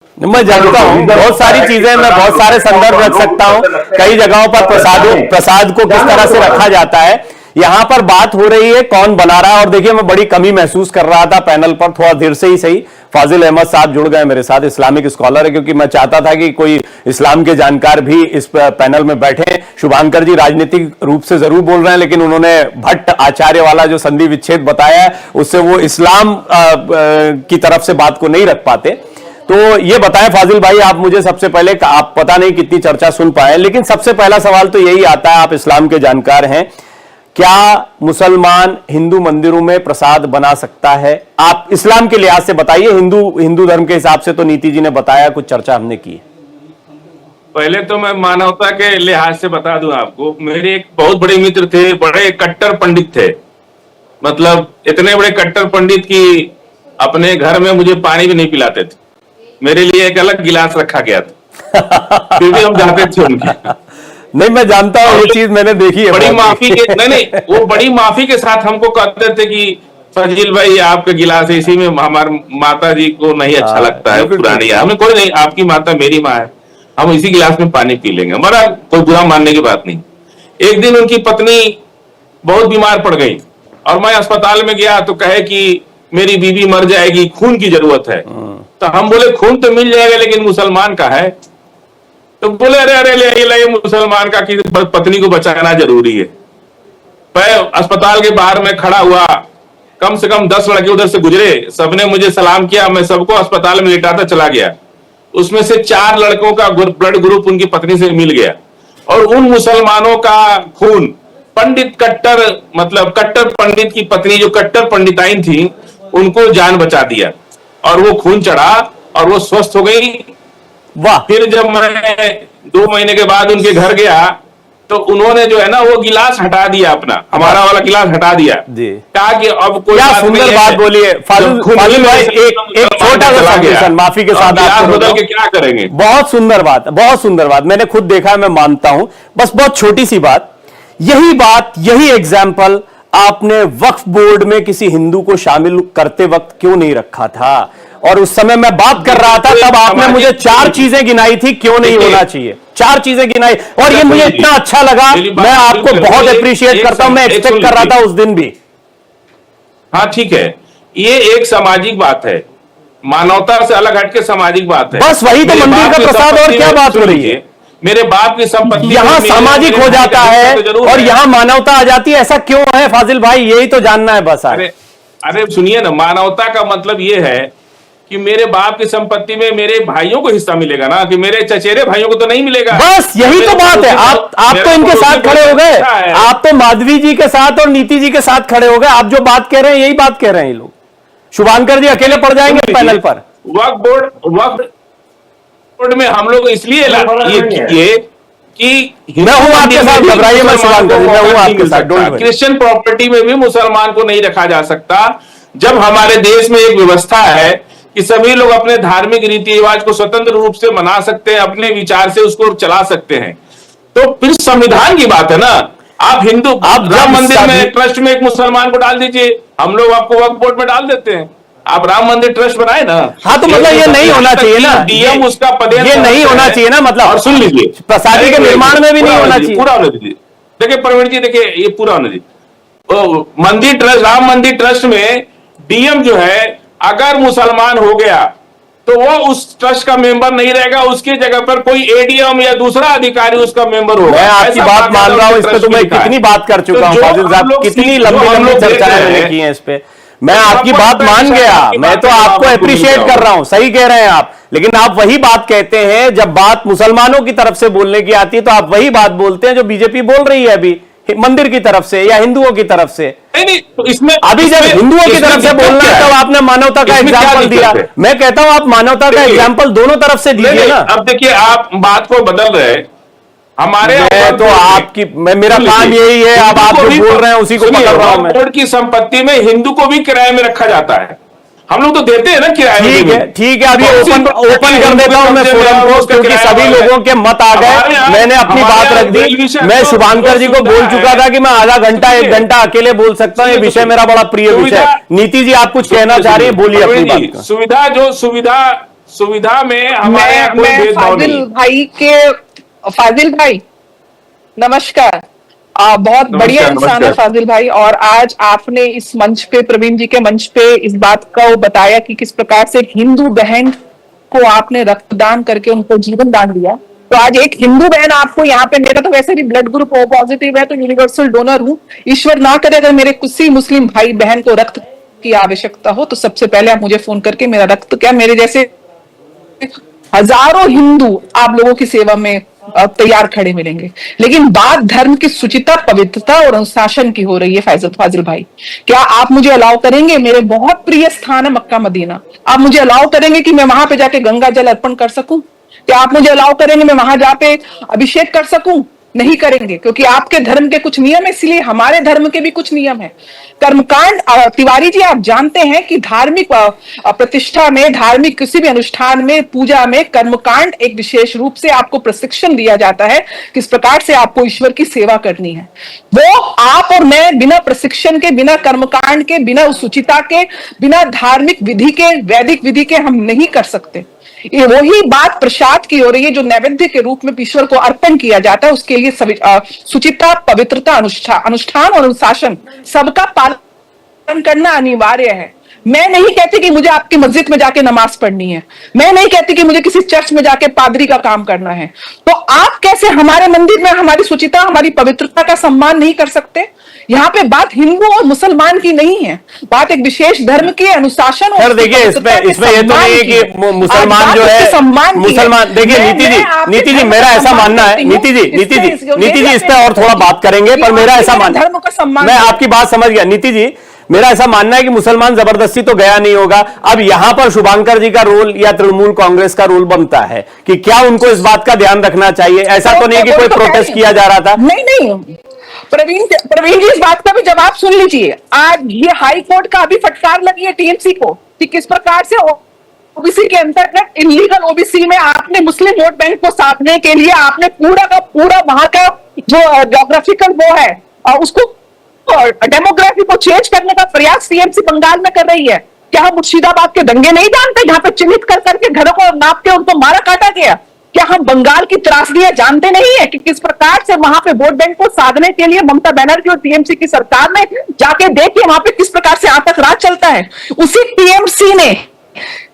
मैं जानता हूं बहुत सारी चीजें, मैं बहुत सारे संदर्भ रख सकता हूं, कई जगहों पर प्रसाद को किस तरह से रखा जाता है। यहां पर बात हो रही है कौन बना रहा है। और देखिए, मैं बड़ी कमी महसूस कर रहा था पैनल पर, थोड़ा देर से ही सही फाजिल अहमद साहब जुड़ गए मेरे साथ, इस्लामिक स्कॉलर है, क्योंकि मैं चाहता था कि कोई इस्लाम के जानकार भी इस पैनल में बैठे। शुभांकर जी राजनीतिक रूप से जरूर बोल रहे हैं, लेकिन उन्होंने भट्ट आचार्य वाला जो संधि विच्छेद बताया है उससे वो इस्लाम की तरफ से बात को नहीं रख पाते। तो ये बताएं फाजिल भाई, आप मुझे सबसे पहले, आप पता नहीं कितनी चर्चा सुन पाए, लेकिन सबसे पहला सवाल तो यही आता है, आप इस्लाम के जानकार हैं, क्या मुसलमान हिंदू मंदिरों में प्रसाद बना सकता है? आप इस्लाम के लिहाज से बताइए, हिंदू धर्म के हिसाब से तो नीति जी ने बताया, कुछ चर्चा हमने की। पहले तो मैं मानवता के लिहाज से बता दूं आपको, मेरे एक बहुत बड़े मित्र थे, बड़े कट्टर पंडित थे, मतलब इतने बड़े कट्टर पंडित कि अपने घर में मुझे पानी भी नहीं पिलाते थे, मेरे लिए एक अलग गिलास रखा गया था फिर भी हम जाते थे उनके। नहीं, मैं जानता हूँ, ये चीज मैंने देखी है। बड़ी माफी के नहीं, वो बड़ी माफी के साथ हमको कहते थे कि फजील भाई आपका गिलास इसी में हमारे माता जी को नहीं अच्छा लगता है, पुरानी। हमें कोई नहीं, आपकी माता मेरी माँ है, हम इसी गिलास में पानी पी लेंगे, हमारा कोई बुरा मानने की बात नहीं। एक दिन उनकी पत्नी बहुत बीमार पड़ गई और मैं अस्पताल में गया तो कहे कि मेरी बीवी मर जाएगी, खून की जरूरत है। तो हम बोले खून तो मिल जाएगा लेकिन मुसलमान का है। तो बोले अरे अरे ले मुसलमान का कि पत्नी को बचाना जरूरी है। मैं अस्पताल के बाहर में खड़ा हुआ, कम से कम 10 लड़के उधर से गुजरे, सबने मुझे सलाम किया, मैं सबको अस्पताल में लिटाता चला गया। उसमें से 4 लड़कों का ब्लड ग्रुप उनकी पत्नी से मिल गया और उन मुसलमानों का खून पंडित कट्टर, मतलब कट्टर पंडित की पत्नी जो कट्टर पंडिताइन थी, उनको जान बचा दिया और वो खून चढ़ा और वो स्वस्थ हो गई। वाह। फिर जब मैं 2 महीने के बाद उनके घर गया तो उन्होंने जो है ना वो गिलास हटा दिया, अपना हमारा वाला गिलास हटा दिया जी, ताकि अब कोई क्या सुंदर बात बोलिए फाजिल भाई। एक छोटा सा सजेशन माफी के साथ आप बदल के क्या करेंगे। बहुत सुंदर बात, बहुत सुंदर बात, मैंने खुद देखा है, मैं मानता हूं। बस बहुत छोटी सी बात, यही एग्जाम्पल आपने वक्फ बोर्ड में किसी हिंदू को शामिल करते वक्त क्यों नहीं रखा था? और उस समय मैं बात कर रहा था तब आपने मुझे 4 चीजें गिनाई थी क्यों नहीं होना चाहिए, 4 चीजें गिनाई, और ये मुझे इतना अच्छा लगा, मैं आपको बहुत अप्रिशिएट करता हूं, मैं एक्सपेक्ट कर रहा था उस दिन भी। हाँ ठीक है, ये एक सामाजिक बात है, मानवता से अलग हटके सामाजिक बात है। बस वही तो मंदिर का प्रसाद, और क्या बात हो रही है? मेरे बाप की संपत्ति यहां सामाजिक हो जाता है और यहां मानवता आ जाती है, ऐसा क्यों है फाजिल भाई? यही तो जानना है बस। अरे सुनिए ना, मानवता का मतलब ये है कि मेरे बाप की संपत्ति में मेरे भाइयों को हिस्सा मिलेगा ना, कि मेरे चचेरे भाइयों को तो नहीं मिलेगा। बस यही तो बात है। आप तो इनके साथ खड़े हो गए, आप तो माधवी जी के साथ और नीति जी के साथ खड़े हो गए। आप जो बात कह रहे हैं यही बात कह रहे हैं ये लोग। शुभांकर जी अकेले पड़ जाएंगे पैनल पर। वक्फ बोर्ड में हम लोग इसलिए किए कि मैं हूं आपके साथ, घबराइए मत शुभांकर जी, मैं हूं आपके साथ। क्रिश्चियन प्रॉपर्टी में भी मुसलमान को नहीं रखा जा सकता, जब हमारे देश में एक व्यवस्था है कि सभी लोग अपने धार्मिक रीति रिवाज को स्वतंत्र रूप से मना सकते हैं, अपने विचार से उसको चला सकते हैं। तो फिर संविधान की बात है ना। आप राम मंदिर में ट्रस्ट में एक मुसलमान को डाल दीजिए, हम लोग आपको वक्फ बोर्ड में डाल देते हैं। आप राम मंदिर ट्रस्ट बनाए ना। हाँ, तो मतलब ये नहीं होना चाहिए ना, डीएम उसका पदेन ये नहीं होना चाहिए ना, मतलब। और सुन लीजिए, प्रसादी के निर्माण में भी नहीं होना चाहिए, पूरा होने दीजिए। देखिए प्रवीण जी, देखिए ये पूरा होने दीजिए। मंदिर ट्रस्ट, राम मंदिर ट्रस्ट में डीएम जो है अगर मुसलमान हो गया तो वो उस ट्रस्ट का मेंबर नहीं रहेगा, उसकी जगह पर कोई एडीएम या दूसरा अधिकारी उसका मेंबर होगा। मैं आपकी बात मान रहा हूं, इस पे तो मैं कितनी बात कर चुका हूं फाजिल साहब, कितनी लंबी चर्चाएं की हैं इस पे। मैं आपकी बात मान गया, मैं तो आपको अप्रिशिएट कर रहा हूं, सही कह रहे हैं आप। लेकिन आप वही बात कहते हैं, जब बात मुसलमानों की तरफ से बोलने की आती है तो आप वही बात बोलते हैं जो बीजेपी बोल रही है अभी, मंदिर की तरफ से या हिंदुओं की तरफ से। नहीं, तो इसमें अभी जब हिंदुओं की तरफ से बोलना है तब आपने मानवता का एग्जाम्पल दिया। मैं कहता हूं आप मानवता का एग्जाम्पल दोनों तरफ से दीजिए ना। अब देखिए, आप बात को बदल रहे हैं हमारे। तो आपकी, मेरा काम यही है, अब आप जो बोल रहे हैं उसी को पकड़ रहा हूं मैं। बोर्ड की संपत्ति में हिंदू को भी किराए में रखा जाता है, हम लोग तो देते हैं ना किराए में। ठीक है, अभी ओपन कर देता हूं मैं फोरम को, क्योंकि सभी लोगों के मत आ गए। मैंने अपनी बात रख दी। मैं शुभांकर जी को बोल चुका था कि मैं आधा घंटा 1 घंटा अकेले बोल सकता हूं, ये विषय मेरा बड़ा प्रिय विषय। नीति जी आप कुछ कहना चाह रही हैं, बोलिए अपनी बात। सुविधा में हमारे यहाँ कोई भेदभाव नहीं। फाजिल भाई नमस्कार। बहुत बढ़िया इंसान है फाजिल भाई, और आज आपने इस मंच पे, प्रवीण जी के मंच पे, इस बात को बताया कि किस प्रकार से एक हिंदू बहन को आपने रक्तदान करके उनको जीवन दान दिया। तो आज एक हिंदू बहन आपको यहाँ पे, मेरा तो वैसे भी ब्लड ग्रुप ओ पॉजिटिव है, तो यूनिवर्सल डोनर हूँ। ईश्वर ना करे अगर मेरे किसी मुस्लिम भाई बहन को रक्त की आवश्यकता हो तो सबसे पहले आप मुझे फोन करके मेरा रक्त, क्या मेरे जैसे हजारों हिंदू आप लोगों की सेवा में तैयार खड़े मिलेंगे। लेकिन बात धर्म की शुचिता, पवित्रता और अनुशासन की हो रही है। फाजिल भाई, क्या आप मुझे अलाउ करेंगे, मेरे बहुत प्रिय स्थान है मक्का मदीना, आप मुझे अलाउ करेंगे कि मैं वहां पे जाके गंगा जल अर्पण कर सकूं? क्या आप मुझे अलाउ करेंगे मैं वहां जाके अभिषेक कर सकूं? नहीं करेंगे, क्योंकि आपके धर्म के कुछ नियम है, इसलिए हमारे धर्म के भी कुछ नियम है। कर्मकांड, तिवारी जी आप जानते हैं कि धार्मिक प्रतिष्ठा में, धार्मिक किसी भी अनुष्ठान में, पूजा में कर्मकांड एक विशेष रूप से आपको प्रशिक्षण दिया जाता है किस प्रकार से आपको ईश्वर की सेवा करनी है। वो आप और मैं बिना प्रशिक्षण के, बिना कर्मकांड के, बिना उचिता के, बिना धार्मिक विधि के, वैदिक विधि के हम नहीं कर सकते। ये वही बात प्रसाद की हो रही है जो नैवेद्य के रूप में ईश्वर को अर्पण किया जाता है। उसके लिए सुचिता, पवित्रता, अनुष्ठान और अनुशासन सबका पालन करना अनिवार्य है। मैं नहीं कहती कि मुझे आपकी मस्जिद में जाके नमाज पढ़नी है, मैं नहीं कहती कि मुझे किसी चर्च में जाके पादरी का काम करना है। तो आप कैसे हमारे मंदिर में हमारी सुचिता, हमारी पवित्रता का सम्मान नहीं कर सकते? यहाँ पे बात हिंदू और मुसलमान की नहीं है, बात एक विशेष धर्म के अनुशासन और देखिए इसमें ये तो नहीं है कि मुसलमान जो है, मुसलमान, देखिए नीति जी मेरा ऐसा मानना है, नीति जी इस पे और थोड़ा बात करेंगे, पर मेरा ऐसा मानना, धर्म का सम्मान, मैं आपकी बात समझ गया नीति जी, मेरा ऐसा मानना है कि मुसलमान जबरदस्ती तो गया नहीं होगा। अब यहां पर शुभांकर जी का रोल या तृणमूल कांग्रेस का रोल बनता है कि क्या उनको इस बात का ध्यान रखना चाहिए। ऐसा तो नहीं है कि कोई प्रोटेस्ट किया जा रहा था। नहीं, प्रवीण जी इस बात का भी जवाब सुन लीजिए। आज ये हाई कोर्ट का अभी फटकार लगी है टीएमसी को कि किस प्रकार से ओबीसी के अंतर्गत इनलीगल ओबीसी में आपने मुस्लिम वोट बैंक को साधने के लिए आपने पूरा का पूरा वहां का जो ज्योग्राफिकल वो है उसको, डेमोग्राफी को चेंज करने का प्रयास टीएमसी बंगाल में कर रही है। क्या हम मुर्शिदाबाद के दंगे नहीं जानते जहां पे चिन्हित कर करके घरों को नाप के उनको मारा काटा गया? क्या हम बंगाल की त्रासदियां जानते नहीं है कि किस प्रकार से वहां पे वोट बैंक को साधने के लिए ममता बनर्जी और टीएमसी की सरकार ने जाके देखिए वहां पे किस प्रकार से आतंक राज चलता है। उसी टीएमसी ने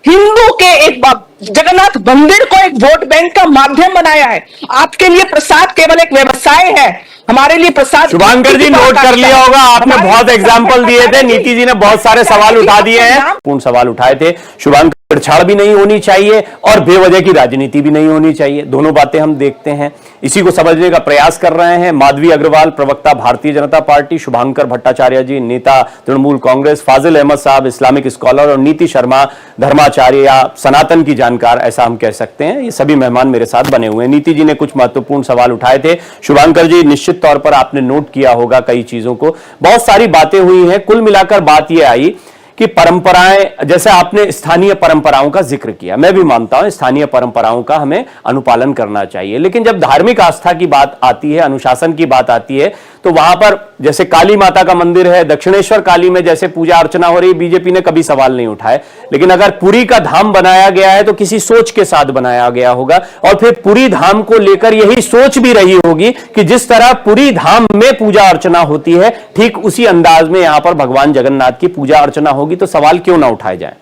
हिंदू के एक जगन्नाथ मंदिर को एक वोट बैंक का माध्यम बनाया है। आपके लिए प्रसाद केवल एक व्यवसाय है, हमारे लिए प्रसाद। शुभांकर जी नोट कर लिया होगा, आपने बहुत एग्जाम्पल दिए थे, नीति जी ने बहुत सारे सवाल उठा दिए हैं, पूर्ण सवाल उठाए थे। शुभांकर छाड़ भी नहीं होनी चाहिए और बेवजह की राजनीति भी नहीं होनी चाहिए, दोनों बातें हम देखते हैं। इसी को समझने का प्रयास कर रहे हैं माधवी अग्रवाल, प्रवक्ता भारतीय जनता पार्टी, शुभांकर भट्टाचार्य जी, नेता तृणमूल कांग्रेस, फाजिल अहमद साहब इस्लामिक स्कॉलर, और नीति शर्मा धर्माचार्य या सनातन की जानकार, ऐसा हम कह सकते हैं। ये सभी मेहमान मेरे साथ बने हुए हैं। नीति जी ने कुछ महत्वपूर्ण सवाल उठाए थे, शुभांकर जी निश्चित तौर पर आपने नोट किया होगा कई चीजों को, बहुत सारी बातें हुई हैं। कुल मिलाकर बात यह आई कि परंपराएं, जैसे आपने स्थानीय परंपराओं का जिक्र किया, मैं भी मानता हूं स्थानीय परंपराओं का हमें अनुपालन करना चाहिए, लेकिन जब धार्मिक आस्था की बात आती है, अनुशासन की बात आती है, तो वहां पर जैसे काली माता का मंदिर है, दक्षिणेश्वर काली में जैसे पूजा अर्चना हो रही, बीजेपी ने कभी सवाल नहीं उठाए। लेकिन अगर पुरी का धाम बनाया गया है तो किसी सोच के साथ बनाया गया होगा, और फिर पुरी धाम को लेकर यही सोच भी रही होगी कि जिस तरह पुरी धाम में पूजा अर्चना होती है, ठीक उसी अंदाज में यहां पर भगवान जगन्नाथ की पूजा अर्चना होगी, तो सवाल क्यों ना उठाए जाए।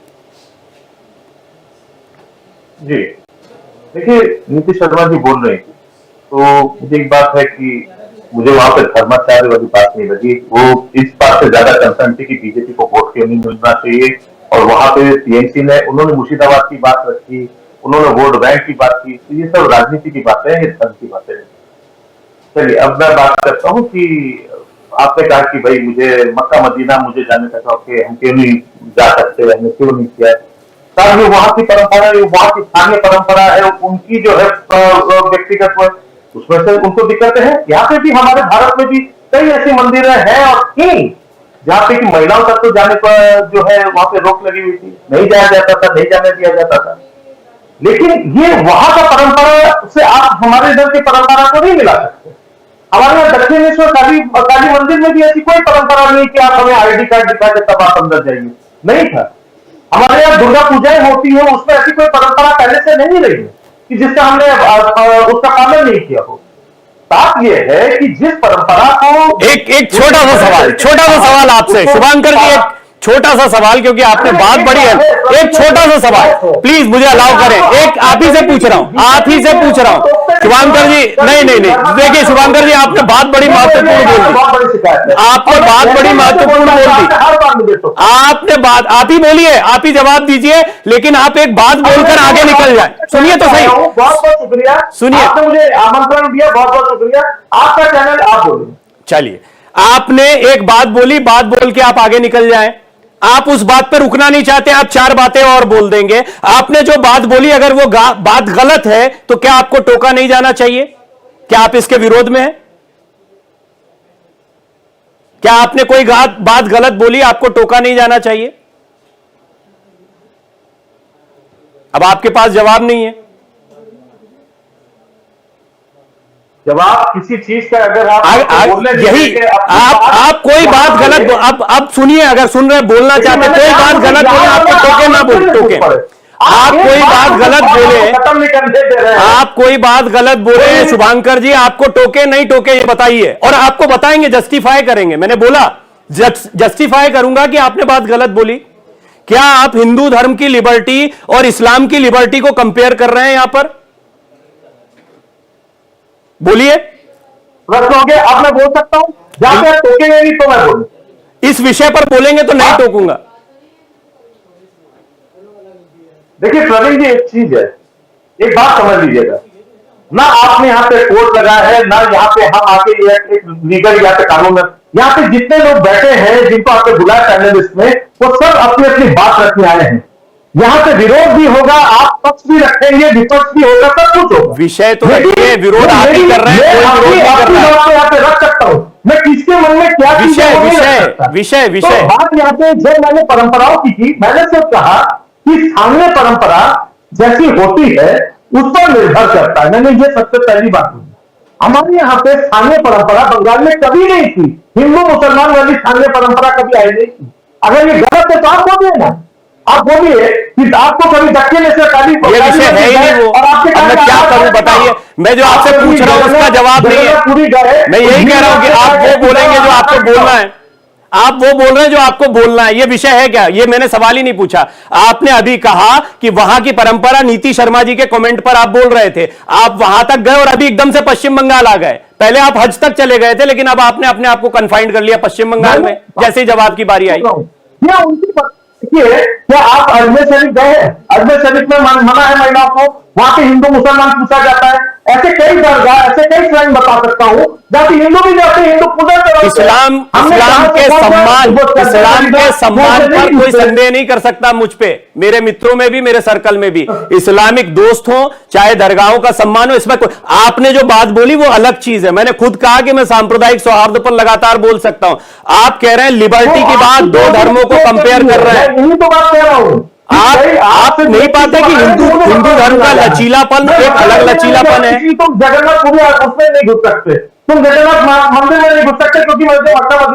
जी देखिए, नीति शर्मा जी बोल रहे हैं, तो मुझे एक बात है कि मुझे वहां पे धर्माचार्य वाली बात नहीं लगी। वो इस बात से ज्यादा कंसर्न थी कि बीजेपी को वोट क्यों नहीं मिलना चाहिए, और वहां पे टीएमसी ने, उन्होंने मुर्शिदाबाद की बात रखी, उन्होंने वोट बैंक की बात की, तो ये सब राजनीति की बातें हैं, ये धर्म की बातें हैं। चलिए अब मैं बात करता हूँ कि आपने कहा कि भाई मुझे मक्का मदीना मुझे जाने का शौक है, हम क्यों नहीं जा सकते, हमने क्यों नहीं किया। साहब ये वहां की परंपरा है, वहां की स्थानीय परंपरा है, उनकी जो है व्यक्तिगत, उसमें से उनको दिक्कतें हैं। यहाँ पे भी हमारे भारत में भी कई ऐसी मंदिर हैं और थी जहाँ पे कि महिलाओं तक तो जाने पर जो है वहां पे रोक लगी हुई थी, नहीं जाया जाता था, नहीं जाने दिया जाता था। लेकिन ये वहां का परंपरा से आप हमारे इधर की परंपरा को नहीं मिला सकते। हमारे यहाँ दक्षिणेश्वर काली मंदिर में भी ऐसी कोई परंपरा नहीं कि आप हमें आईडी कार्ड दिखा के तब आप अंदर जाइए, नहीं था। हमारे यहाँ दुर्गा पूजाएं होती है, उसमें ऐसी कोई परंपरा पहले से नहीं रही है कि जिससे हमने उसका पालन नहीं किया हो। बात यह है कि जिस परंपरा को एक छोटा सा सवाल आपसे शुभांकर जी, एक छोटा सा सवाल, क्योंकि आपने बात बड़ी है, एक छोटा सा सवाल प्लीज मुझे अलाउ करें। एक आप ही से पूछ रहा हूं शुभांकर जी। नहीं देखिए शुभांकर जी, आपने बात बड़ी महत्वपूर्ण बोल दी, आपने बात बड़ी महत्वपूर्ण बोल दी, आपने बात आप ही बोलिए, आप ही जवाब दीजिए, लेकिन आप एक बात बोलकर आगे निकल जाए। सुनिए तो सही, बहुत बहुत शुक्रिया, सुनिए, आपने मुझे आमंत्रण दिया, बहुत बहुत शुक्रिया। आपका चैनल, आप बोलिए। चलिए, आपने एक बात बोली, बात बोल के आप आगे निकल जाएं। आप उस बात पर रुकना नहीं चाहते, आप चार बातें और बोल देंगे। आपने जो बात बोली, अगर वो बात गलत है तो क्या आपको टोका नहीं जाना चाहिए? क्या आप इसके विरोध में हैं? क्या आपने कोई बात गलत बोली, आपको टोका नहीं जाना चाहिए? अब आपके पास जवाब नहीं है। जवाब किसी चीज का अगर आप यही आप कोई बात गलत अब सुनिए, अगर सुन रहे बोलना चाहते, कोई बात गलत बोले, आपको टोके ना टोके। आप कोई बात गलत बोले, आप कोई बात गलत बोले शुभांकर जी, आपको टोके नहीं टोके ये बताइए, और आपको बताएंगे, जस्टिफाई करेंगे। मैंने बोला जस्टिफाई करूंगा कि आपने बात गलत बोली। क्या आप हिंदू धर्म की लिबर्टी और इस्लाम की लिबर्टी को कंपेयर कर रहे हैं यहां पर? बोलिए। प्रश्न हो गया, अब मैं बोल सकता हूं, जहां पे टोकेंगे नहीं तो मैं बोलूं। इस विषय पर बोलेंगे तो नहीं टोकूंगा। देखिए प्रवीण जी, एक चीज है, एक बात समझ लीजिएगा, ना आपने यहाँ पे कोर्ट लगाया है, ना यहाँ पे हम आके एक लीगल यहाँ पे कानून में, यहाँ पे जितने लोग बैठे हैं, जिनको आपने बुलाया पैनलिस्ट में, वो सब अपनी अपनी बात रखने आए हैं। यहाँ पे विरोध भी होगा, आप पक्ष भी रखेंगे, विपक्ष भी होगा, सब कुछ होगा। विषय तो रखिए, विरोध आप ही कर रहे हैं, कोई विरोध नहीं कर रहा है। यहाँ पे रख सकता हूँ मैं, किसके मन में क्या विषय तो बात यहाँ पे जब मैंने परंपराओं की थी, मैंने सिर्फ कहा कि स्थानीय परंपरा जैसी होती है उस पर निर्भर करता है। मैंने ये सबसे पहली बात की। हमारे यहाँ पे स्थानीय परंपरा बंगाल में कभी नहीं थी, हिंदू मुसलमान वाली स्थानीय परंपरा कभी आई नहीं थी। अगर ये गलत है तो आप बोलिए ना, आप बोलिए कि आपको कभी धक्के में से काली ये विषय है ही नहीं वो, और आपके अब मैं क्या करूं बताइए? मैं जो आपसे पूछ रहा हूं उसका जवाब नहीं है। मैं यही कह रहा हूं कि आप वो बोलेंगे जो आपको बोलना है, आप वो बोल रहे हैं जो आपको बोलना है। ये विषय है क्या? ये मैंने सवाल ही नहीं पूछा। आपने अभी कहा कि वहां की परंपरा, नीति शर्मा जी के कमेंट पर आप बोल रहे थे, आप वहां तक गए और अभी एकदम से पश्चिम बंगाल आ गए। पहले आप हज तक चले गए थे, लेकिन अब आपने अपने आप को कन्फाइंड कर लिया पश्चिम बंगाल में, जैसे ही जवाब की बारी आई। क्या आप अजमेर शरीफ गए? अजमेर शरीफ में मना है महिलाओं को, वहां पे हिंदू मुसलमान पूछा जाता है। ऐसे कई दरगाह, ऐसे कई श्राइन बता सकता हूं जहां पे हिंदू भी जाते हैं, हिंदू पूजा करते हैं। इस्लाम के सम्मान पर कोई संदेह नहीं कर सकता मुझ पे, मेरे मित्रों में भी, मेरे सर्कल में भी। इस्लामिक दोस्त हो चाहे दरगाहों का सम्मान हो, इसमें आपने जो बात बोली वो अलग चीज है। मैंने खुद कहा कि मैं सांप्रदायिक सौहार्द पर लगातार बोल सकता हूं। आप कह रहे हैं लिबर्टी की बात, दो धर्मों को कंपेयर कर रहे हैं। यही तो बात कह रहा हूं। आप नहीं पाते कि हिंदू धर्म का लचीलापन एक अलग लचीलापन है। तुम जगन्नाथपुरी उसमें नहीं घुस सकते, तुम जगन्नाथ मंदिर में नहीं घुस सकते, क्योंकि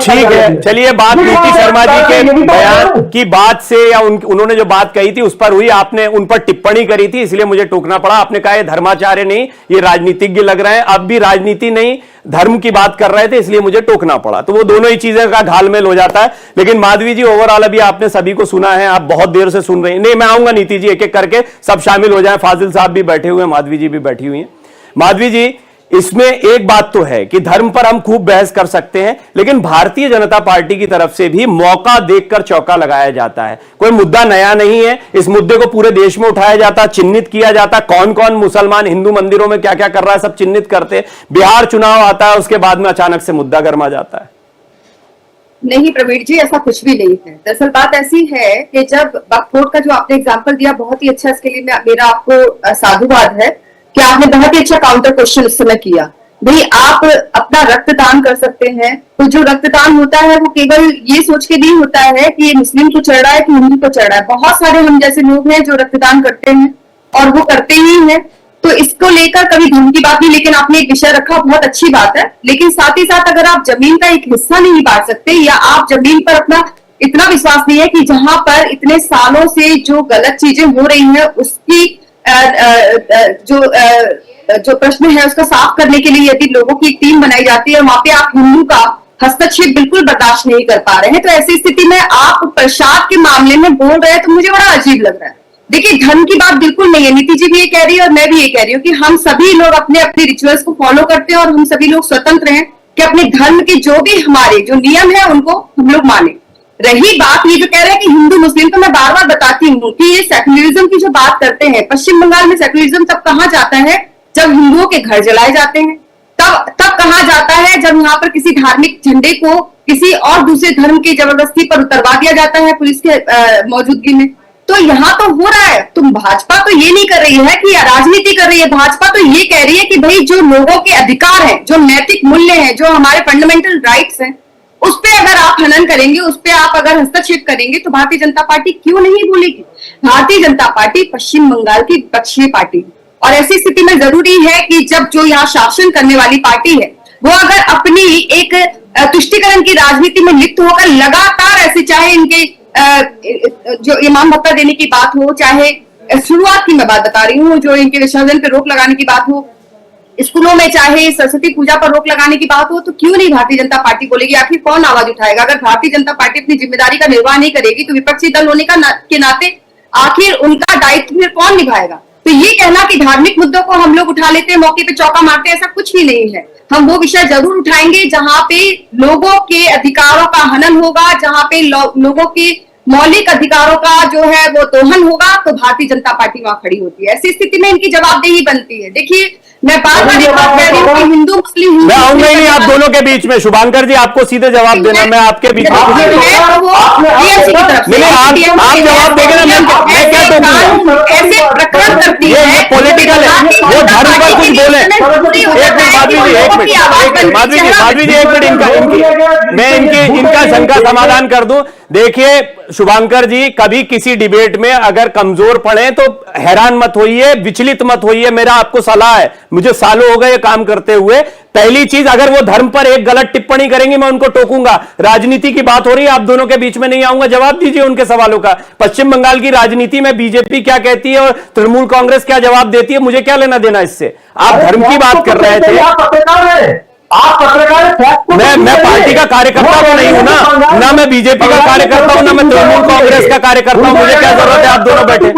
ठीक है। चलिए, बात नीति शर्मा जी के बयान की बात से या उन्होंने जो बात कही थी उस पर हुई, आपने उन पर टिप्पणी करी थी, इसलिए मुझे टोकना पड़ा। आपने कहा ये धर्माचार्य नहीं, ये राजनीतिज्ञ लग रहे हैं। अब भी राजनीति नहीं, धर्म की बात कर रहे थे, इसलिए मुझे टोकना पड़ा। तो वो दोनों ही चीजें का घालमेल हो जाता है। लेकिन माधवी जी, ओवरऑल अभी आपने सभी को सुना है, आप बहुत देर से सुन रहे हैं। नहीं, मैं आऊंगा नीति जी, एक एक करके सब शामिल हो जाए। फाजिल साहब भी बैठे हुए हैं, माधवी जी भी बैठी हुई हैं। माधवी जी, इसमें एक बात तो है कि धर्म पर हम खूब बहस कर सकते हैं, लेकिन भारतीय जनता पार्टी की तरफ से भी मौका देखकर चौका लगाया जाता है। कोई मुद्दा नया नहीं है, इस मुद्दे को पूरे देश में उठाया जाता, चिन्हित किया जाता, कौन कौन मुसलमान हिंदू मंदिरों में क्या क्या कर रहा है सब चिन्हित करते। बिहार चुनाव आता है, उसके बाद में अचानक से मुद्दा गर्मा जाता है। नहीं प्रवीण जी, ऐसा कुछ भी नहीं है। दरअसल बात ऐसी है कि जब वक्फ का जो आपने एग्जाम्पल दिया, बहुत ही अच्छा, इसके लिए मेरा आपको साधुवाद है कि आपने बहुत ही अच्छा काउंटर क्वेश्चन उस समय किया। भाई, आप अपना रक्तदान कर सकते हैं, तो जो रक्तदान होता है वो केवल ये सोच के नहीं होता है कि ये मुस्लिम को चढ़ रहा है कि हिंदू को चढ़ रहा है। बहुत सारे हम जैसे लोग हैं जो रक्तदान करते हैं और वो करते ही हैं। तो इसको लेकर कभी धर्म की बात नहीं, लेकिन आपने एक विषय रखा, बहुत अच्छी बात है। लेकिन साथ ही साथ अगर आप जमीन का एक हिस्सा नहीं बांट सकते, या आप जमीन पर अपना इतना विश्वास नहीं है कि जहां पर इतने सालों से जो गलत चीजें हो रही हैं उसकी जो प्रश्न है उसका साफ करने के लिए यदि लोगों की एक टीम बनाई जाती है, वहां पे आप हिंदू का हस्तक्षेप बिल्कुल बर्दाश्त नहीं कर पा रहे हैं। तो ऐसी स्थिति में आप प्रसाद के मामले में बोल रहे हैं तो मुझे बड़ा अजीब लग रहा है। देखिए, धर्म की बात बिल्कुल नहीं है, नीति जी भी ये कह रही है और मैं भी ये कह रही हूँ कि हम सभी लोग अपने अपने रिचुअल्स को फॉलो करते हैं और हम सभी लोग स्वतंत्र हैं कि अपने धर्म के जो भी हमारे जो नियम है उनको हम लोग माने। रही बात ये जो कह रहे हैं कि हिंदू मुस्लिम, तो मैं बार बार बताती हूँ कि ये सेक्युलरिज्म की जो बात करते हैं, पश्चिम बंगाल में सेक्युलरिज्म तब कहा जाता है जब हिंदुओं के घर जलाए जाते हैं, तब कहा जाता है जब यहाँ पर किसी धार्मिक झंडे को किसी और दूसरे धर्म की जबरदस्ती पर उतरवा दिया जाता है पुलिस के मौजूदगी में। तो यहाँ तो हो रहा है। तुम भाजपा तो ये नहीं कर रही है कि राजनीति कर रही है, भाजपा तो ये कह रही है कि भाई जो लोगों के अधिकार हैं, जो नैतिक मूल्य हैं, जो हमारे फंडामेंटल राइट्स हैं, उस पे अगर आप हनन करेंगे, उस पे आप अगर हस्तक्षेप करेंगे तो भारतीय जनता पार्टी क्यों नहीं बोलेगी। भारतीय जनता पार्टी पश्चिम बंगाल की विपक्षी पार्टी, और ऐसी स्थिति में जरूरी है कि जब जो यहाँ शासन करने वाली पार्टी है वो अगर अपनी एक तुष्टिकरण की राजनीति में लिप्त होकर लगातार ऐसे, चाहे इनके जो इमाम भत्ता देने की बात हो, चाहे शुरुआत की मैं बात बता रही हूँ, जो इनके विसर्जन पर रोक लगाने की बात हो, स्कूलों में चाहे सरस्वती पूजा पर रोक लगाने की बात हो, तो क्यों नहीं भारतीय जनता पार्टी बोलेगी। आखिर कौन आवाज उठाएगा। अगर भारतीय जनता पार्टी अपनी जिम्मेदारी का निर्वाह नहीं करेगी तो विपक्षी दल होने के नाते आखिर उनका दायित्व फिर कौन निभाएगा। तो ये कहना कि धार्मिक मुद्दों को हम लोग उठा लेते हैं, मौके पे चौका मारते हैं, ऐसा कुछ भी नहीं है। हम वो विषय जरूर उठाएंगे जहां पे लोगों के अधिकारों का हनन होगा, जहां पे लोगों के मौलिक अधिकारों का जो है वो दोहन होगा, तो भारतीय जनता पार्टी वहां खड़ी होती है। ऐसी स्थिति में इनकी जवाबदेही बनती है। देखिए, मैं बार बार ये बात कह रही हूँ कि हिंदू मुस्लिम मैं आऊंगा ही नहीं आप दोनों के बीच में। शुभांकर जी, आपको सीधे जवाब देना, मैं आपके बीच में आप जवाब देंगे ना, मैं क्या कहूँ, ऐसे प्रकरण करती है, ये पॉलिटिकल है, वो धर्म पर कुछ बोले। माधवी जी, एक मिनट, मैं इनका शंका समाधान कर दूं। देखिए शुभांकर जी, कभी किसी डिबेट में अगर कमजोर पड़े तो हैरान मत होइए, विचलित मत होइए, मेरा आपको सलाह है। मुझे सालों हो गए काम करते हुए। पहली चीज, अगर वो धर्म पर एक गलत टिप्पणी करेंगे मैं उनको टोकूंगा। राजनीति की बात हो रही है, आप दोनों के बीच में नहीं आऊंगा। जवाब दीजिए उनके सवालों का। पश्चिम बंगाल की राजनीति में बीजेपी क्या कहती है और तृणमूल कांग्रेस क्या जवाब देती है, मुझे क्या लेना देना इससे। आप धर्म की बात कर रहे थे। आप पत्रकार मैं पार्टी का कार्यकर्ता तो नहीं हूं ना मैं बीजेपी का कार्यकर्ता हूं, ना मैं तृणमूल कांग्रेस का कार्यकर्ता हूं। मुझे क्या जरूरत है आप दोनों बैठे।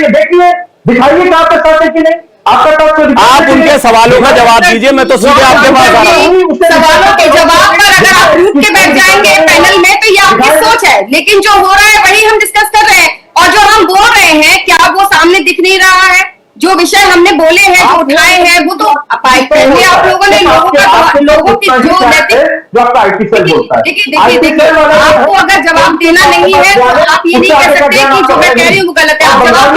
देखिए, दिखाइए आपके साथ है कि नहीं। आप उनके सवालों का जवाब दीजिए, मैं तो सीधे आपके पास आ रहा हूं। सवालों के जवाब पर अगर आप रुक के बैठ जाएंगे पैनल में तो ये आपकी सोच है, लेकिन जो हो रहा है वही हम डिस्कस कर रहे हैं। और जो हम बोल रहे हैं क्या वो सामने दिख नहीं रहा है। जो विषय हमने बोले हैं, जो उठाए हैं, वो तो पहले आप लोगों ने लोगों की जो देखिए आपको अगर जवाब देना नहीं है तो आप ये नहीं कह सकते कि जो मैं कह रही हूँ वो गलत है। आप जवाब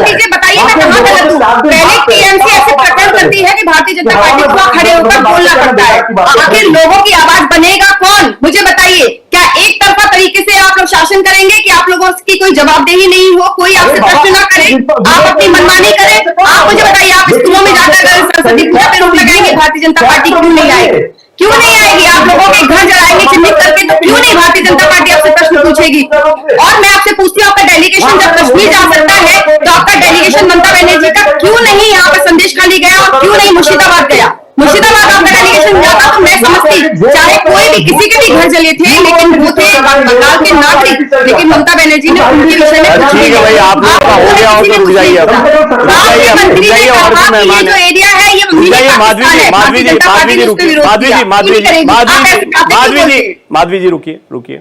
दीजिए, बताइए मैं कहाँ गलत हूँ। पहले टीएमसी ऐसे प्रकरण करती है कि भारतीय जनता पार्टी को खड़े होकर बोलना पड़ता है। आखिर लोगों की आवाज बनेगा कौन, मुझे बताइए। क्या एक तरफा तरीके से आप लोग शासन करेंगे कि आप लोगों की कोई जवाबदेही नहीं हो, कोई आपसे प्रश्न ना करे, आप अपनी मनमानी करें। आप मुझे बताइए, आप स्कूलों में जाकर अगर सरस्वती पूजा पे रोक लगाएंगे, भारतीय जनता पार्टी क्यों नहीं आएगी? क्यों नहीं आएगी? आप लोगों के घर जलाएंगे चिन्हित करके, तो क्यों नहीं भारतीय जनता पार्टी आपसे प्रश्न पूछेगी? और मैं आपसे पूछती हूँ, आपका डेलीगेशन जब कश्मीर जा सकता है तो आपका डेलीगेशन ममता बनर्जी का क्यों नहीं यहाँ पे संदेश खाली गया और क्यों नहीं मुर्शिदाबाद गया? मुर्शिदाबाद आपका डेलीगेशन जाता तो मैं समझती, चाहे कोई भी किसी के भी घर जले थे, लेकिन वो थे बंगाल के नागरिक। लेकिन ममता बनर्जी ने उनके विषय में ठीक है भाई, आप लोगों का हो गया हो तो रुक जाइए अब। मंत्री ने कहा कि ये जो एरिया है ये माधवी जी रुकिए।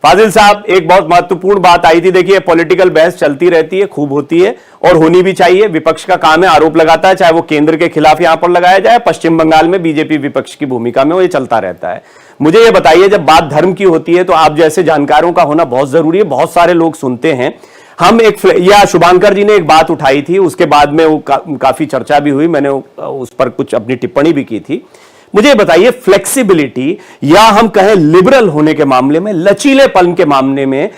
फाजिल साहब, एक बहुत महत्वपूर्ण बात आई थी। देखिए, पॉलिटिकल बहस चलती रहती है, खूब होती है और होनी भी चाहिए। विपक्ष का काम है आरोप लगाता है, चाहे वो केंद्र के खिलाफ यहां पर लगाया जाए, पश्चिम बंगाल में बीजेपी विपक्ष की भूमिका में वो ये चलता रहता है। मुझे ये बताइए, जब बात धर्म की होती है तो आप जैसे जानकारों का होना बहुत जरूरी है। बहुत सारे लोग सुनते हैं। हम या शुभांकर जी ने एक बात उठाई थी, उसके बाद में वो काफी चर्चा भी हुई, मैंने उस पर कुछ अपनी टिप्पणी भी की थी। मुझे बताइए, फ्लेक्सिबिलिटी या हम कहें लिबरल होने के मामले में, लचीलेपन के मामले में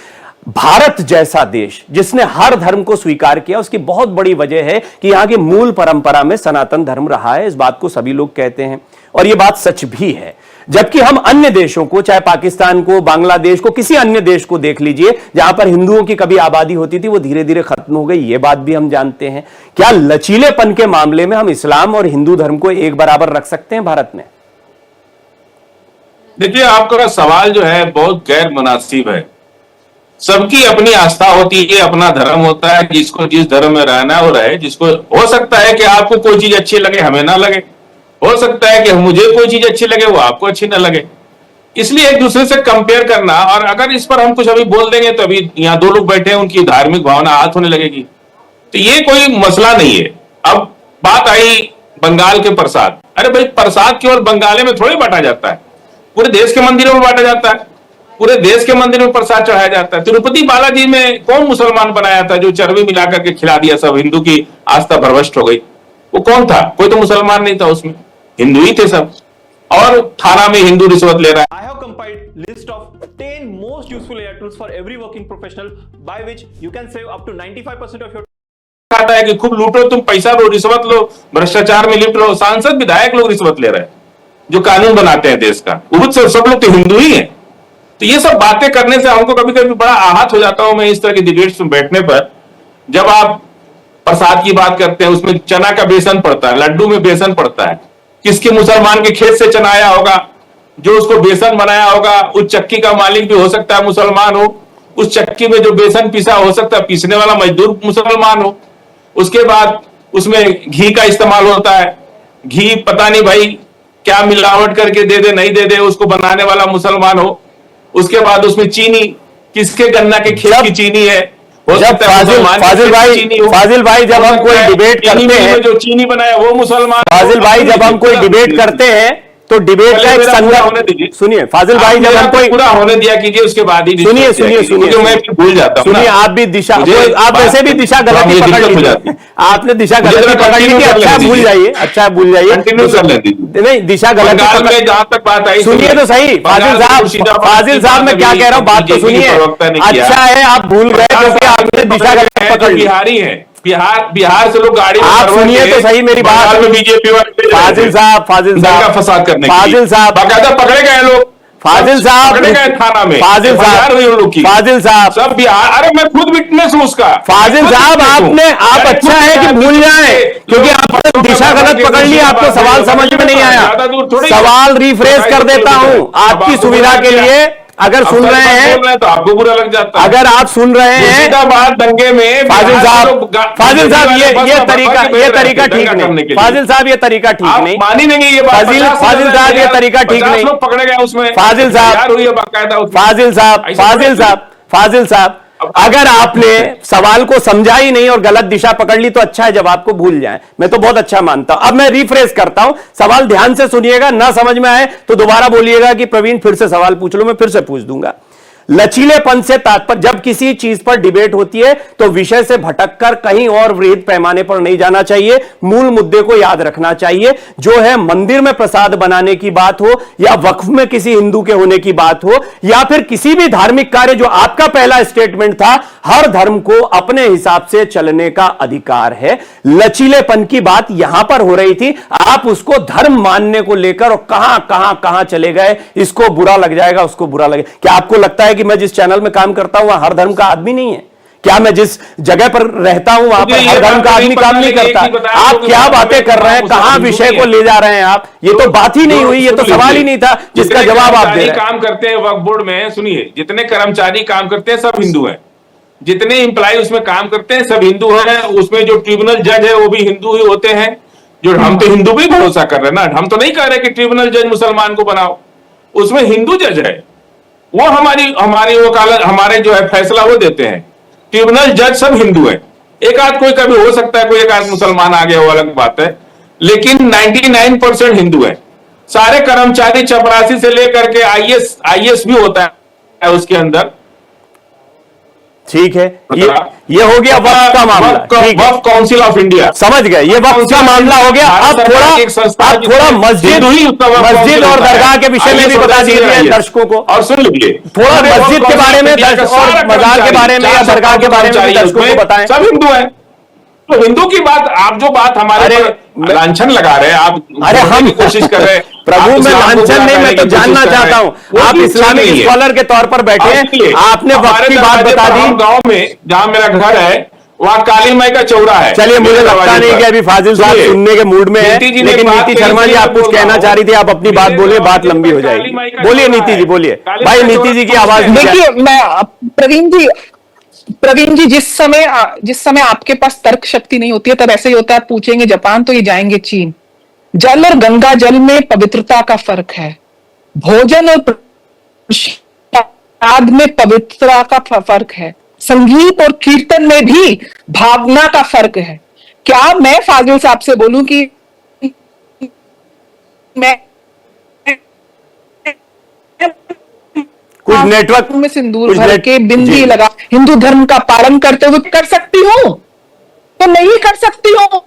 भारत जैसा देश जिसने हर धर्म को स्वीकार किया, उसकी बहुत बड़ी वजह है कि यहां की मूल परंपरा में सनातन धर्म रहा है। इस बात को सभी लोग कहते हैं और यह बात सच भी है। जबकि हम अन्य देशों को, चाहे पाकिस्तान को, बांग्लादेश को, किसी अन्य देश को देख लीजिए जहां पर हिंदुओं की कभी आबादी होती थी, वो धीरे धीरे खत्म हो गई। ये बात भी हम जानते हैं। क्या लचीलेपन के मामले में हम इस्लाम और हिंदू धर्म को एक बराबर रख सकते हैं भारत में? देखिए, आपका सवाल जो है बहुत गैर मुनासिब है। सबकी अपनी आस्था होती है, अपना धर्म होता है, जिसको जिस धर्म में रहना है वो रहे। जिसको हो सकता है कि आपको कोई चीज अच्छी लगे, हमें ना लगे। हो सकता है कि मुझे कोई चीज अच्छी लगे, वो आपको अच्छी ना लगे। इसलिए एक दूसरे से कंपेयर करना, और अगर इस पर हम कुछ अभी बोल देंगे तो अभी यहाँ दो लोग बैठे हैं, उनकी धार्मिक भावना आहत होने लगेगी, तो ये कोई मसला नहीं है। अब बात आई बंगाल के प्रसाद। अरे भाई, प्रसाद केवल बंगाल में थोड़ी बांटा जाता है, पूरे देश के मंदिरों में बांटा जाता है। पूरे देश के मंदिर में प्रसाद चढ़ाया जाता है। तिरुपति बालाजी में कौन मुसलमान बनाया था जो चर्बी मिलाकर के खिला दिया, सब हिंदू की आस्था भ्रष्ट हो गई? वो कौन था? कोई तो मुसलमान नहीं था उसमें, हिंदू ही थे सब। और थाना में हिंदू रिश्वत ले रहा है। I have compiled list of 10 most useful AI tools for every working professional by which you can save up to 95% of your आता है कि खूब लूटो, तुम पैसा लो, रिश्वत लो, भ्रष्टाचार में लिप्त लो। सांसद विधायक लोग रिश्वत ले रहे हैं जो कानून बनाते हैं देश का, वो सब लोग तो हिंदू ही हैं। तो ये सब बातें करने से हमको कभी कभी बड़ा आहत हो जाता हूं मैं इस तरह की डिबेट्स में बैठने पर। जब आप प्रसाद की बात करते हैं, उसमें चना का बेसन पड़ता है, लड्डू में बेसन पड़ता है। किसके मुसलमान के खेत से चना आया होगा, जो उसको बेसन बनाया होगा, उस चक्की का मालिक भी हो सकता है मुसलमान हो। उस चक्की में जो बेसन पिसा हो सकता है पीसने वाला मजदूर मुसलमान हो। उसके बाद उसमें घी का इस्तेमाल होता है। घी पता नहीं भाई क्या मिलावट करके दे दे नहीं दे दे, उसको बनाने वाला मुसलमान हो। उसके बाद उसमें चीनी, किसके गन्ना के खेत की चीनी है, हो सकता है फाजिल भाई जब हम कोई डिबेट करते हैं, जो चीनी बनाया वो मुसलमान। फाजिल भाई जब हम कोई डिबेट करते हैं तो डिबेट का एक संदर्भ सुनिए। फाजिल भाई जब हम कोई पूरा होने दिया कीजिए, उसके बाद ही सुनिए मैं भूल जाता हूँ। सुनिए, आप भी दिशा, आप वैसे भी दिशा गलती पकड़ ली, आपने दिशा गलती पकड़ ली। अच्छा भूल जाइए, अच्छा भूल जाइए, कंटिन्यू कर लेते। नहीं, दिशा गलती जहां तक बात आई, सुनिए तो सही। फाजिल साहब मैं क्या कह रहा हूँ, बात तो सुनिए। अच्छा है आप भूल गए क्योंकि आपने दिशा गलती पकड़ ली। बिहारी है, बिहार से लोग गाड़ी, आप सुनिए तो सही मेरी बात में। बीजेपी फाजिल साहब फसाद करने, फाजिल साहब बाकायदा पकड़े गए लोग, फाजिल साहब पकड़े गए थाना में, फाजिल साहब सब बिहार। अरे मैं खुद विटनेस हूँ उसका। फाजिल साहब आप अच्छा है कि भूल जाए, क्योंकि आपने दिशा गलत पकड़ ली, आपको सवाल समझ में नहीं आया। सवाल रिफ्रेश कर देता हूँ आपकी सुविधा के लिए। अगर सुन रहे हैं तो आपको बुरा लग जाता है। अगर आप सुन रहे हैं मुर्शिदाबाद दंगे में फाजिल साहब ये तरीका ठीक नहीं। फाजिल साहब ये तरीका ठीक नहीं, मानी नहीं ये बात। फाजिल साहब ये तरीका ठीक नहीं। लोग पकड़े गए उसमें। फाजिल साहब अगर आपने सवाल को समझा ही नहीं और गलत दिशा पकड़ ली तो अच्छा है जवाब को भूल जाएं, मैं तो बहुत अच्छा मानता हूं। अब मैं रिफ्रेश करता हूं, सवाल ध्यान से सुनिएगा, ना समझ में आए तो दोबारा बोलिएगा कि प्रवीण फिर से सवाल पूछ लो, मैं फिर से पूछ दूंगा। लचीलेपन से तात्पर्य, जब किसी चीज पर डिबेट होती है तो विषय से भटककर कहीं और वृहद पैमाने पर नहीं जाना चाहिए, मूल मुद्दे को याद रखना चाहिए। जो है मंदिर में प्रसाद बनाने की बात हो, या वक्फ में किसी हिंदू के होने की बात हो, या फिर किसी भी धार्मिक कार्य, जो आपका पहला स्टेटमेंट था, हर धर्म को अपने हिसाब से चलने का अधिकार है। लचीलेपन की बात यहां पर हो रही थी, आप उसको धर्म मानने को लेकर और कहां चले गए, इसको बुरा लग जाएगा, उसको बुरा लगेगा। क्या आपको लगता है कि मैं जिस चैनल में काम करता हूं वहां हर धर्म का आदमी नहीं है? क्या मैं जिस जगह पर रहता हूं वहां पर हर धर्म का आदमी काम नहीं करता? आप क्या बातें कर रहे हैं, कहां विषय को ले जा रहे हैं आप? ये तो बात ही नहीं हुई, ये तो सवाल ही नहीं था जिसका जवाब आप दे रहे हैं। काम करते हैं वक्फ बोर्ड में, सुनिए, जितने कर्मचारी काम करते हैं सब हिंदू हैं, जितने इंप्लॉय उसमें काम करते हैं सब हिंदू हैं। उसमें जो ट्रिब्यूनल जज है वो भी हिंदू ही होते हैं। जो हम तो हिंदू भी भरोसा कर रहे हैं ना, हम तो नहीं कह रहे कि ट्रिब्यूनल जज मुसलमान को बनाओ, उसमें हिंदू जज है, वो हमारी वकालत, हमारे जो है फैसला वो देते हैं। ट्रिब्यूनल जज सब हिंदू हैं। एक आध कोई कभी हो सकता है कोई एक आध मुसलमान आ गया, वो अलग बात है, लेकिन 99% हिंदू है। सारे कर्मचारी चपरासी से लेकर के आईएएस भी होता है उसके अंदर। ठीक है, ये हो गया वक्फ का मामला। वक्फ काउंसिल ऑफ इंडिया, समझ गए, ये वक्फ का मामला हो गया। अब थोड़ा मस्जिद और दरगाह के विषय में भी बता दीजिए दर्शकों को, और सुन लीजिए थोड़ा मस्जिद के बारे में और मजार के बारे में या दरगाह के बारे में दर्शकों को बताएं। सब हिंदू है, तो हिंदू की बात, आप जो बात हमारे लांछन लगा रहे हैं, आप, अरे हम कोशिश कर रहे हैं प्रभु आप मैं इस्लाम को लांछन नहीं, बुरा मैं तो करने की जानना कोशिश कर रहे चाहता हैं। हूँ, वो आप चीज़ इस्लामिक नहीं है। स्कॉलर के तौर पर बैठे हैं, आपने वक्त हमारे की बात दरवाजे बता पर दी। हम गांव में जहां मेरा घर है वहां काली माई का चौरा है। चलिए, मुझे मेरे लगता दरवाजे नहीं पर। कि अभी फाजिल साहब सुनिए, सुनने के मूड में है, नीति जी ने लेकिन बात नीति कही, शर्मा जी इसलिए आप कुछ बोल रहा कहना हूं। चाह रही थी, आप अपनी बात मेरे बोलिए, बात दरवाजे लंबी पर हो काली जाएगी। माई का बोलिए चौरा नीति है। जी, बोलिए काली भाई, माई का नीति जी की चौरा आवाज है। नहीं आ- देखिए, प्रवीण जी जिस समय आपके पास तर्क शक्ति नहीं होती है, तब ऐसे ही होता है, आप पूछेंगे जापान तो ये जाएंगे चीन। जल और गंगा जल में पवित्रता का फर्क है, भोजन और प्रसाद में पवित्रता का फर्क है, संगीत और कीर्तन में भी भावना का फर्क है। क्या मैं फाजिल साहब से बोलूं कि मैं कुछ नेटवर्क में सिंदूर कुछ भर नेट- के बिंदी जी। लगा हिंदू धर्म का पालन करते हुए कर सकती हूँ? तो नहीं कर सकती हूँ,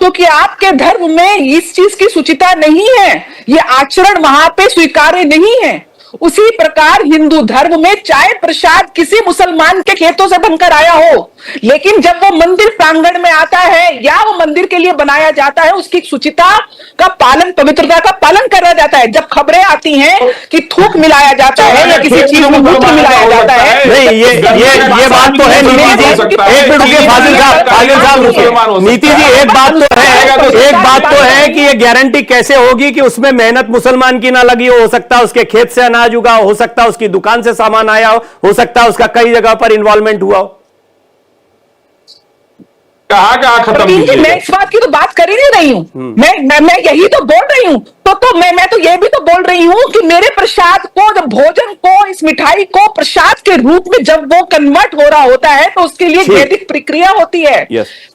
क्योंकि आपके धर्म में इस चीज की सुचिता नहीं है, ये आचरण वहां पे स्वीकार्य नहीं है। उसी प्रकार हिंदू धर्म में चाय प्रसाद किसी मुसलमान के खेतों से बनकर आया हो, लेकिन जब वो मंदिर प्रांगण में आता है या वो मंदिर के लिए बनाया जाता है, उसकी सुचिता का पालन, पवित्रता का पालन करा जाता है। जब खबरें आती हैं कि थूक मिलाया जाता है या किसी चीज में मूत्र मिलाया जाता है, नहीं, ये बात तो है नीति जी। एक मिनट रुकिए फाजिल साहब रुकिए। नीति जी, एक बात तो है कि ये गारंटी कैसे होगी कि उसमें मेहनत मुसलमान की ना लगी हो सकता है उसके खेत से अनाज उगा हो सकता है उसकी दुकान से सामान आया हो सकता है उसका कई जगह पर इन्वॉल्वमेंट हुआ हो। कहाँ खत्म प्रवीण जी, कीजिएगा। मैं इस बात की तो बात कर ही नहीं रही हूँ, मैं यही तो बोल रही हूँ। तो मैं तो ये भी तो बोल रही हूँ कि मेरे प्रसाद को, जब भोजन को, इस मिठाई को प्रसाद के रूप में जब वो कन्वर्ट हो रहा होता है, तो उसके लिए वैदिक प्रक्रिया होती है,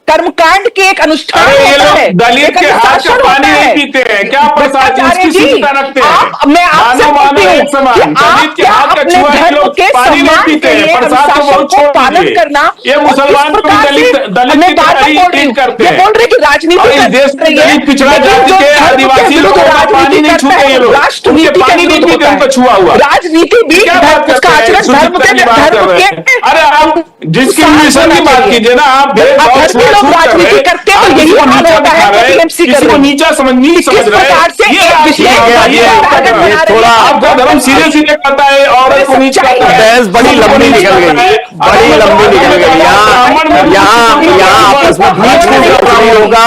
कर्मकांड के एक अनुष्ठान अरे ये होता है, लोग दलित एक के हाथ का अनुशासन पानी होता नहीं है। पीते हैं क्या? प्रसाद भट्टाचार्य उसकी जी, सुचिता रखते हैं। मैं आपसे मानो पूछती हूँ एक समान कि आप दलित के क्या हाथ का अपने छुआ है, धर्म लोग के पानी नहीं सम्मान पीते के हैं, लिए प्रसाद तो अनुशासन बहुत को छोड़ पालन दीजिए। करना, ये और मुसलमान इस को भी प्रकार से दलित मैं की बार तरह ही बार बोल रही ट्रीट हूँ, करते ये हैं। बोल रही कि राजनीति और इस कर देश में रही है, दलित पिछड़ा लेकिन जाति जो के धर्म आदिवासी विरुद्ध लोगों का पानी राजनीति नहीं करता छूते है, ये लोग। राष्ट्रनीति उनके के पानी नहीं विरुद्ध पीते, होता उनका है। छुआ हुआ। राजनीति भी क्या बात उसका करते हैं? आचरण धर्म शुचिता की के बात कर धर्म रहे के हैं। अरे आप डिस्क्रिमिनेशन की बात कीजिए ना, आप भेदभाव धर्मी लोग राजनीति करते हैं, तो यही हाल होता है जो टीएमसी कर किसी को रही है। नीचा नहीं किस समझ रहे। प्रकार से ये एक आपकी विशेष बात है, धर्म ये को आपका टारगेट धर्म। बना रही है। आपका धर्म सीधे करता है औरत को नीच करता है। बहस बड़ी लंबी निकल गई, बड़ी लंबी निकल गई। यहाँ आपस में बीच में कुछ नहीं होगा,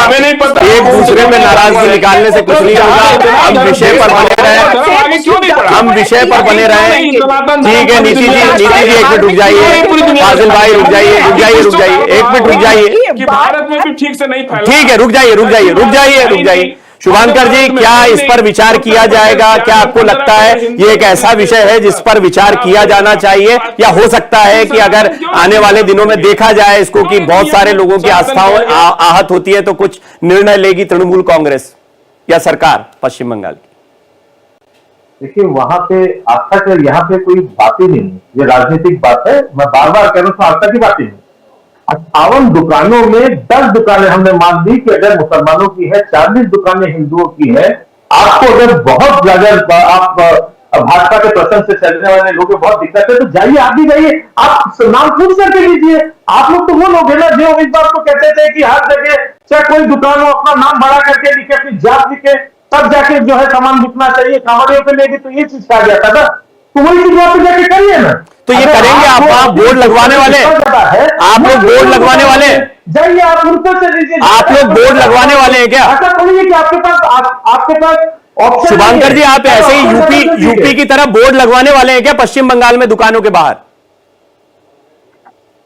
एक दूसरे पे नाराजगी निकालने से कुछ नहीं होगा। हम विषय पर बने रहे, हम विषय पर बने रहे। ठीक है नीति जी, एक मिनट रुक जाइए, फाजिल भाई रुक जाइए, एक मिनट रुक जाइए। कि भारत में भी ठीक से नहीं फैला। ठीक है, रुक जाइए। शुभांकर जी, क्या इस पर विचार किया जाएगा? क्या आपको लगता है ये एक ऐसा विषय है जिस पर विचार किया जाना चाहिए, या हो सकता है कि अगर आने वाले दिनों में देखा जाए इसको कि बहुत सारे लोगों की आस्थाओं आहत होती है, तो कुछ निर्णय लेगी तृणमूल कांग्रेस या सरकार पश्चिम बंगाल की? देखिए, वहां पे आस्था का यहाँ पे कोई बात ही नहीं है, ये राजनीतिक बात है। मैं बार बार कह रहा हूँ, आस्था की बात ही नहीं। 58 दुकानों में 10 दुकानें हमने मान ली कि अगर मुसलमानों की है, 40 दुकानें हिंदुओं की है। आपको अगर बहुत ज्यादा आप भाजपा के प्रसंग से चलने वाले लोगों को बहुत दिक्कत है, तो जाइए, आप भी जाइए, आप नाम पूछ करके लीजिए। आप लोग तो वो लोग है ना जो इस बात को कहते थे कि हर जगह चाहे कोई दुकान हो, अपना नाम बड़ा करके लिखे, अपनी जात लिखे, तब जाके जो है सामान बिकना चाहिए। कांवड़ियों पे लेके तो ये चीज कहा गया था ना, तो वही चीज वहां पे जाके करिए ना। तो ये करेंगे आप बोर्ड लगवाने वाले, आप लोग बोर्ड लगवाने वाले, जाइए आप उनको से लीजिए। आप लोग बोर्ड लगवाने वाले हैं क्या? ऐसा थोड़ी है कि आपके पास ऑप्शन। शुभांकर जी, आप ऐसे ही यूपी की तरह बोर्ड लगवाने वाले हैं क्या पश्चिम बंगाल में दुकानों के बाहर?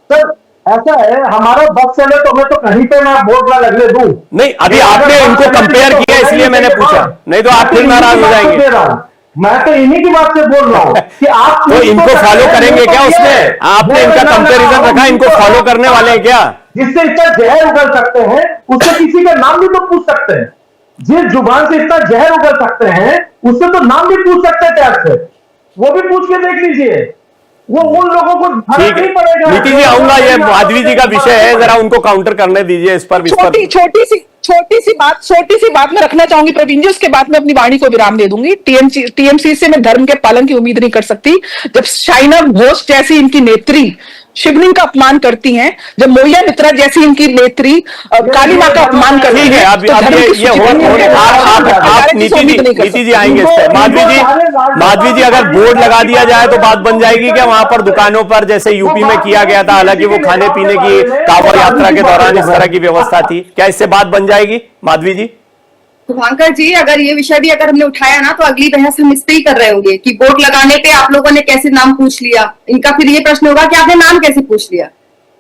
सर ऐसा है, हमारा बस चले तो मैं तो कहीं पे मैं बोर्ड ना लगने दूं। नहीं, अभी आपने इनको कंपेयर किया इसलिए मैंने पूछा, नहीं तो आप फिर नाराज हो जाएंगे। मैं तो इन्हीं की बात से बोल रहा हूं कि आप तो इनको फॉलो करेंगे क्या उसमें? आपने इनका कंपैरिजन रखा, इनको फॉलो करने वाले हैं क्या? जिससे इतना जहर उगल सकते हैं, उससे किसी का नाम भी तो पूछ सकते हैं। जिस जुबान से इतना जहर उगल सकते हैं, उससे तो नाम भी पूछ सकते हैं प्यार से, वो भी पूछ के देख लीजिए। वो उन लोगों को ठीक है, नीति जी आऊंगा, ये माधवी जी का विषय है, जरा उनको काउंटर करने दीजिए इस पर। छोटी सी बात मैं रखना चाहूंगी प्रवीण जी, उसके बाद में अपनी वाणी को विराम दे दूंगी। टीएमसी से मैं धर्म के पालन की उम्मीद नहीं कर सकती। जब शाइना घोष जैसी इनकी नेत्री शिवलिंग का अपमान करती हैं, जब मोहिया मित्रा जैसी इनकी नेत्री काली माँ का अपमान करती ठीक है, है, अब तो धर्म की ये सूची नहीं है। आप नीति जी आएंगे इस पे। माधवी जी अगर बोर्ड लगा दिया जाए तो बात बन जाएगी क्या वहां पर दुकानों पर, जैसे यूपी में किया गया था, हालांकि वो खाने पीने की कांवड़ यात्रा के दौरान इस तरह की व्यवस्था थी, क्या इससे बात बन जाएगी माधवी जी? शुभांकर जी, अगर ये विषय भी अगर हमने उठाया ना, तो अगली बहस हम इस पे ही कर रहे होंगे कि वोट लगाने पे आप लोगों ने कैसे नाम पूछ लिया। इनका फिर ये प्रश्न होगा कि आपने नाम कैसे पूछ लिया।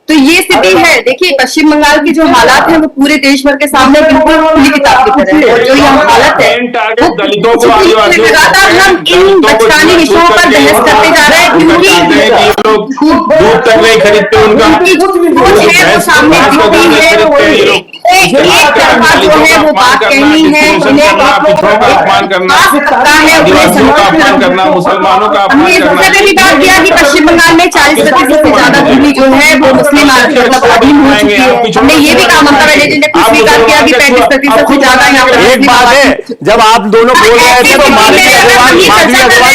तो ये स्थिति है। देखिए, पश्चिम बंगाल की जो हालात है वो पूरे देश भर के सामने बिल्कुल खुली किताब की तरह है। और जो यहाँ हालत है वो लगातार हम इन बचकानी विषयों पर बहस करते जा रहे हैं, क्योंकि दूध तक नहीं खरीदते उनका उनकी जो सोच है वो सामने दिखती है। एक तरफा जो है वो बात कहनी है, अपमान करना, आदिवासियों का अपमान करना, मुसलमानों का अपमान हमने करना। सबसे पहली बात किया कि पश्चिम बंगाल में 40% से ज्यादा भूमि जो है वो मुस्लिम अधीन हो चुकी है। हमने ये भी कहा, ममता बनर्जी ने खुद स्वीकार किया कि 35% से ज्यादा यहाँ पर एक बात है, जब आप दोनों बोल रहे थे तो माधवी अग्रवाल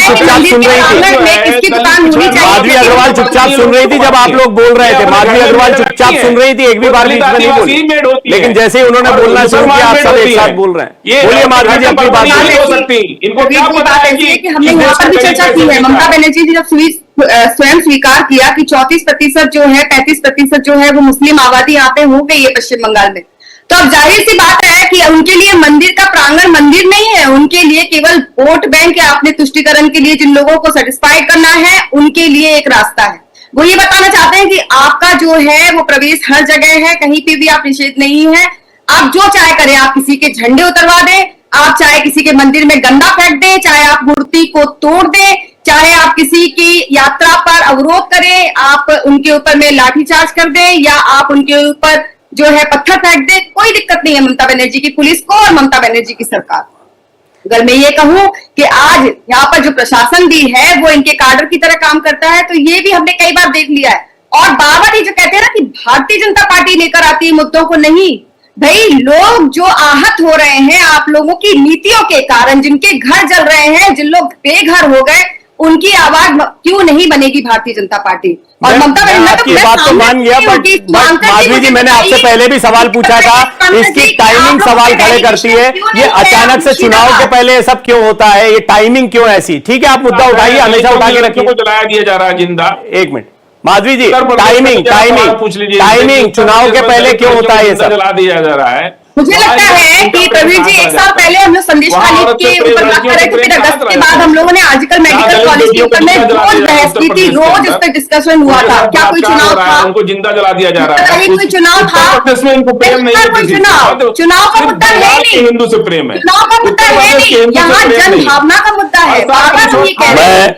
चुपचाप सुन रही थी। इसकी दुकान होनी चाहिए। माधवी अग्रवाल चुपचाप सुन रही थी जब आप लोग बोल रहे थे। माधवी अग्रवाल चुपचाप सुन रही थी, एक भी बार बीच में नहीं बोली। लेकिन जैसे ही उन्होंने बोलना शुरू किया, आप सब एक साथ बोल रहे हैं। बोलिए माधवी जी, अपनी बात नहीं हो सकती। इनको क्या पता है कि हमने यहाँ पर भी चर्चा की है। ममता बनर्जी जी जब स्वयं स्वीकार किया कि 34% जो है, 35% जो है वो मुस्लिम आबादी यहाँ पे हो गई है पश्चिम बंगाल में, तो अब जाहिर सी बात है कि उनके लिए मंदिर का प्रांगण मंदिर नहीं है। उनके लिए केवल वोट बैंक या अपने तुष्टिकरण के लिए जिन लोगों को सेटिस्फाई करना है, उनके लिए एक रास्ता है। वो ये बताना चाहते हैं कि आपका जो है वो प्रवेश हर जगह है, कहीं पे भी आप निषेध नहीं है। आप जो चाहे करें, आप किसी के झंडे उतरवा दें, आप चाहे किसी के मंदिर में गंदा फेंक दें, चाहे आप मूर्ति को तोड़ दें, चाहे आप किसी की यात्रा पर अवरोध करें, आप उनके ऊपर में लाठीचार्ज कर दें, या आप उनके ऊपर जो है पत्थर फेंक दें, कोई दिक्कत नहीं है ममता बनर्जी की पुलिस को और ममता बनर्जी की सरकार को। अगर मैं ये कहूं कि आज यहाँ पर जो प्रशासन भी है वो इनके काडर की तरह काम करता है, तो ये भी हमने कई बार देख लिया है। और बार बार ये जो कहते हैं ना कि भारतीय जनता पार्टी लेकर आती है मुद्दों को, नहीं भाई, लोग जो आहत हो रहे हैं आप लोगों की नीतियों के कारण, जिनके घर जल रहे हैं, जिन लोग बेघर हो गए, उनकी आवाज क्यों नहीं बनेगी भारतीय जनता पार्टी? और ममता आपकी बात तो मान गया, बट माधवी जी, मैंने आपसे पहले भी सवाल पूछा था, इसकी टाइमिंग सवाल खड़े करती है। ये अचानक से चुनाव के पहले ये सब क्यों होता है, ये टाइमिंग क्यों ऐसी? ठीक है, आप मुद्दा उठाइए, हमेशा उठा के रखिए। जलाया दिया जा रहा है जिंदा। एक मिनट माधवी जी, टाइमिंग चुनाव के पहले क्यों होता है ये सब? जला दिया जा रहा है। मुझे लगता है कि प्रवीण जी, एक साल पहले हम लोग संदेश खालिद के ऊपर बात कर रहे थे, फिर अगस्त के बाद हम लोगों ने आजकल मेडिकल कॉलेज के ऊपर में रोज बहस की थी, रोज उस पर डिस्कशन हुआ था। क्या कोई चुनाव था? उनको जिंदा जला दिया जा रहा है। कोई चुनाव था? इनको प्रेम नहीं है, कोई चुनाव का मुद्दा है नहीं, हिंदू से प्रेम है, चुनाव का मुद्दा है नहीं, यहाँ जन भावना का मुद्दा है। बार बार हम ये कह रहे हैं,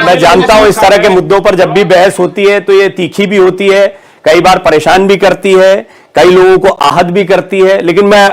मैं जानता हूं इस तरह के मुद्दों पर जब भी बहस होती है तो ये तीखी भी होती है, कई बार परेशान भी करती है, कई लोगों को आहत भी करती है, लेकिन मैं